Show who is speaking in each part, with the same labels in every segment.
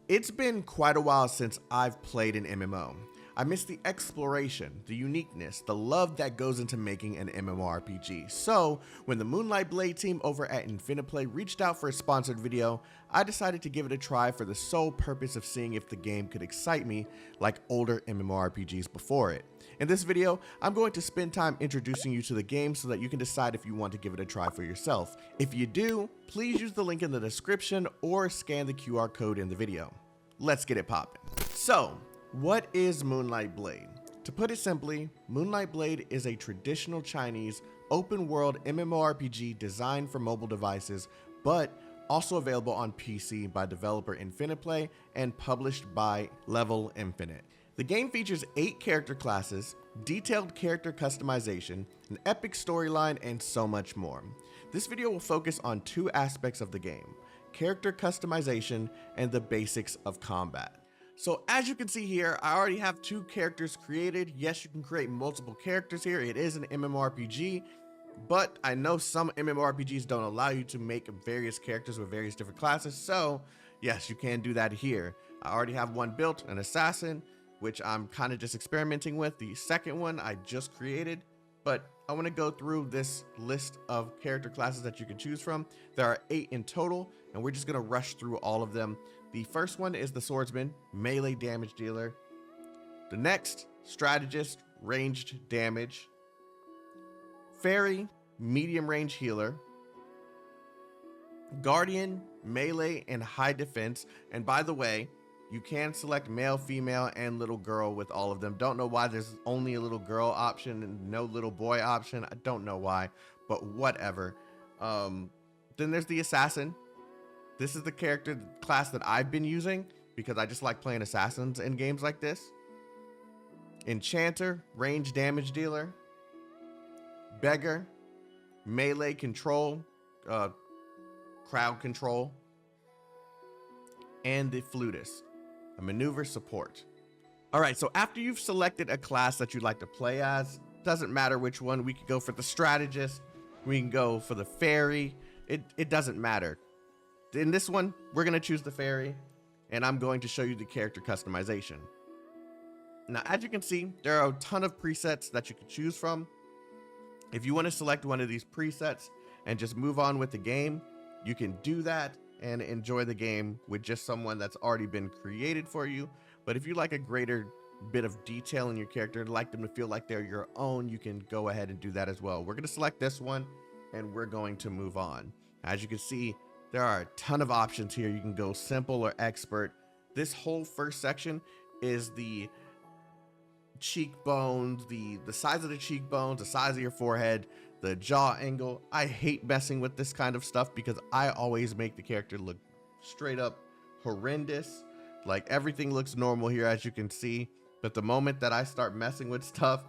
Speaker 1: It's been quite a while since I've played an MMO. I miss the exploration, the uniqueness, the love that goes into making an MMORPG. So, when the Moonlight Blade team over at Infiniplay reached out for a sponsored video, I decided to give it a try for the sole purpose of seeing if the game could excite me like older MMORPGs before it. In this video, I'm going to spend time introducing you to the game so that you can decide if you want to give it a try for yourself. If you do, please use the link in the description or scan the QR code in the video. Let's get it poppin'. So, what is Moonlight Blade? To put it simply, Moonlight Blade is a traditional Chinese open-world MMORPG designed for mobile devices, but also available on PC by developer Infiniplay and published by Level Infinite. The game features 8 character classes, detailed character customization, an epic storyline, and so much more. This video will focus on 2 aspects of the game: character customization and the basics of combat. So as you can see here, I already have 2 characters created. Yes, you can create multiple characters here. It is an MMORPG, but I know some MMORPGs don't allow you to make various characters with various different classes. So yes, you can do that here. I already have one built, an assassin, which I'm kind of just experimenting with. The second one I just created, but I want to go through this list of character classes that you can choose from. There are 8 in total, and we're just going to rush through all of them. The first one is the swordsman, melee damage dealer. The next, strategist, ranged damage. Fairy, medium range healer. Guardian, melee and high defense. And by the way, you can select male, female, and little girl with all of them. Don't know why there's only a little girl option and no little boy option. I don't know why, but whatever. Then there's the assassin. This is the character class that I've been using because I just like playing assassins in games like this. Enchanter, range damage dealer. Beggar, melee control, crowd control. And the flutist, a maneuver support. All right, so after you've selected a class that you'd like to play as, doesn't matter which one. We could go for the strategist, we can go for the fairy. It doesn't matter. In this one, we're gonna choose the fairy, and I'm going to show you the character customization. Now, as you can see, there are a ton of presets that you can choose from. If you want to select one of these presets and just move on with the game, you can do that and enjoy the game with just someone that's already been created for you. But if you like a greater bit of detail in your character, like them to feel like they're your own, you can go ahead and do that as well. We're going to select this one and we're going to move on. As you can see, there are a ton of options here. You can go simple or expert. This whole first section is the cheekbones, the size of the cheekbones, the size of your forehead, the jaw angle. I hate messing with this kind of stuff because I always make the character look straight up horrendous. Like everything looks normal here, as you can see, but the moment that I start messing with stuff,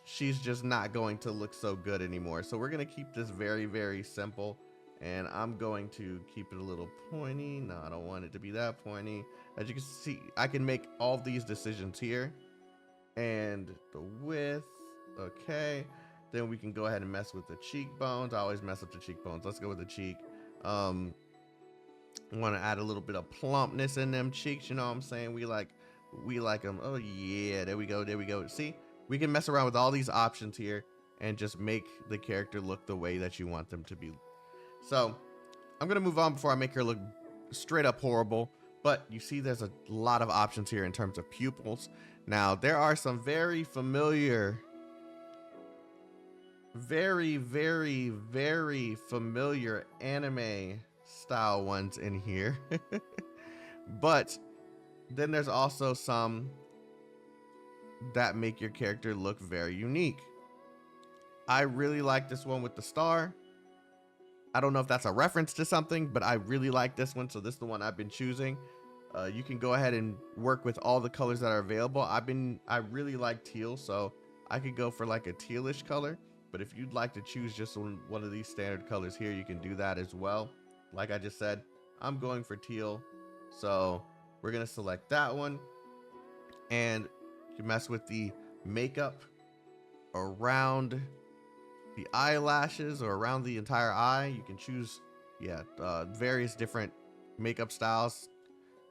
Speaker 1: she's just not going to look so good anymore. So we're going to keep this very, very simple, and I'm going to keep it a little pointy. No, I don't want it to be that pointy. As you can see, I can make all of these decisions here. And the width, okay. Then we can go ahead and mess with the cheekbones. I always mess up the cheekbones. Let's go with the cheek. Want to add a little bit of plumpness in them cheeks. You know what I'm saying? We like them. Oh yeah, there we go. There we go. See, we can mess around with all these options here and just make the character look the way that you want them to be. So I'm gonna move on before I make her look straight up horrible. But you see, there's a lot of options here in terms of pupils. Now there are some very familiar, very familiar anime style ones in here. But then there's also some that make your character look very unique. I really like this one with the star. I don't know if that's a reference to something, but I really like this one, so this is the one I've been choosing. You can go ahead and work with all the colors that are available. I really like teal, so I could go for like a tealish color. But if you'd like to choose just one of these standard colors here, you can do that as well. Like I just said, I'm going for teal, so we're gonna select that one. And you can mess with the makeup around the eyelashes or around the entire eye. You can choose various different makeup styles.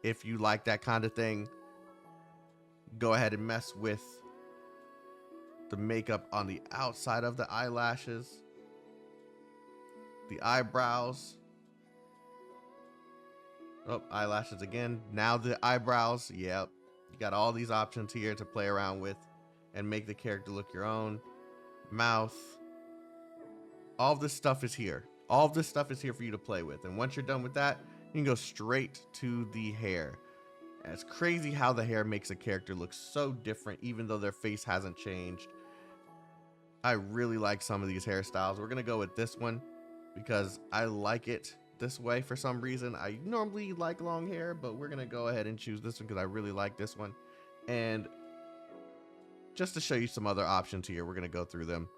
Speaker 1: if you like that kind of thing, go ahead and mess with the makeup on the outside of the eyelashes, the eyebrows. Oh, eyelashes again. Now the eyebrows. Yep. You got all these options here to play around with and make the character look your own. Mouth. All of this stuff is here. All of this stuff is here for you to play with. And once you're done with that, you can go straight to the hair. And it's crazy how the hair makes a character look so different, even though their face hasn't changed. I really like some of these hairstyles. We're going to go with this one because I like it this way for some reason. I normally like long hair, but we're going to go ahead and choose this one because I really like this one. And just to show you some other options here, we're going to go through them.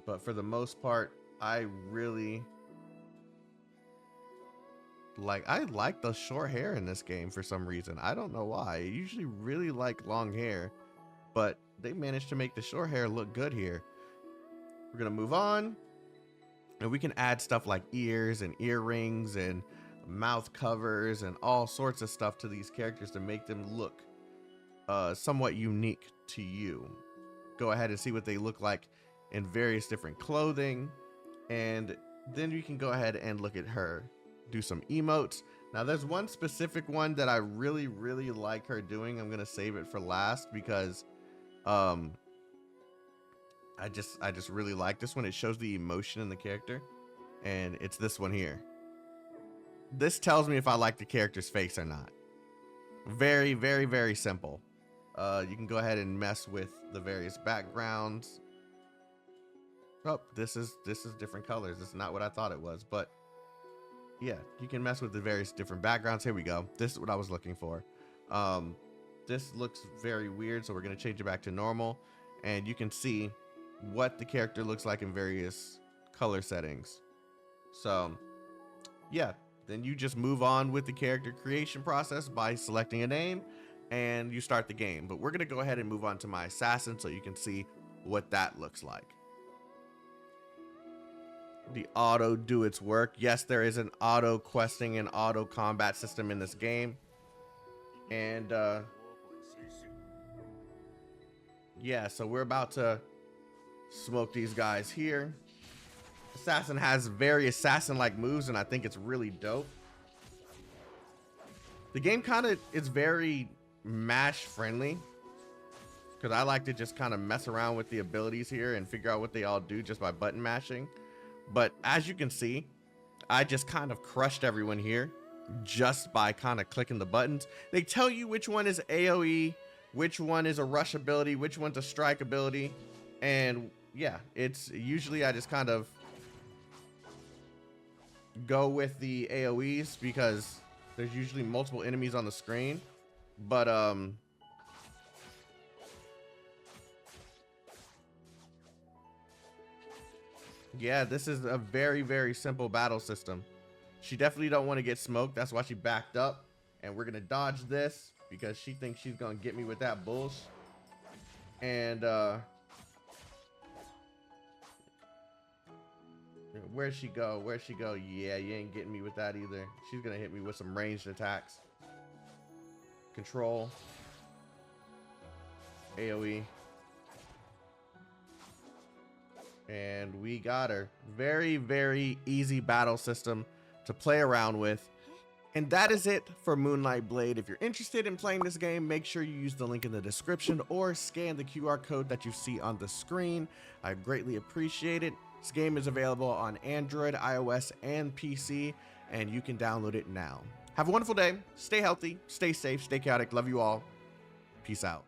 Speaker 1: But for the most part, I like the short hair in this game for some reason. I don't know why. I usually really like long hair, but they managed to make the short hair look good here. We're gonna move on, and we can add stuff like ears and earrings and mouth covers and all sorts of stuff to these characters to make them look somewhat unique to you. Go ahead and see what they look like in various different clothing, and then you can go ahead and look at her, do some emotes. Now there's one specific one that I really like her doing. I'm gonna save it for last because I just really like this one. It shows the emotion in the character, and it's this one here. This tells me if I like the character's face or not. Very simple. You can go ahead and mess with the various backgrounds. Oh, this is different colors. This is not what I thought it was, but yeah, you can mess with the various different backgrounds. Here we go. This is what I was looking for. This looks very weird, so we're going to change it back to normal, and you can see what the character looks like in various color settings. So yeah, then you just move on with the character creation process by selecting a name, and you start the game. But we're going to go ahead and move on to my assassin so you can see what that looks like. The auto do its work. Yes, there is an auto questing and auto combat system in this game. And yeah, so we're about to smoke these guys here. Assassin has very assassin-like moves, and I think it's really dope. The game kind of is very mash friendly, because I like to just kind of mess around with the abilities here and figure out what they all do just by button mashing. But as you can see, I just kind of crushed everyone here just by kind of clicking the buttons. They tell you which one is AoE, which one is a rush ability, which one's a strike ability. And yeah, it's usually I just kind of go with the AoEs because there's usually multiple enemies on the screen. But yeah, this is a very simple battle system. She definitely don't want to get smoked. That's why she backed up. And we're going to dodge this because she thinks she's going to get me with that bullshit. And where'd she go? Where'd she go? Yeah, you ain't getting me with that either. She's going to hit me with some ranged attacks. Control. AoE. And we got her. Very easy battle system to play around with. And that is it for Moonlight Blade. If you're interested in playing this game, make sure you use the link in the description or scan the QR code that you see on the screen. I greatly appreciate it. This game is available on Android, iOS, and PC, and you can download it now. Have a wonderful day. Stay healthy, stay safe, stay chaotic. Love you all. Peace out.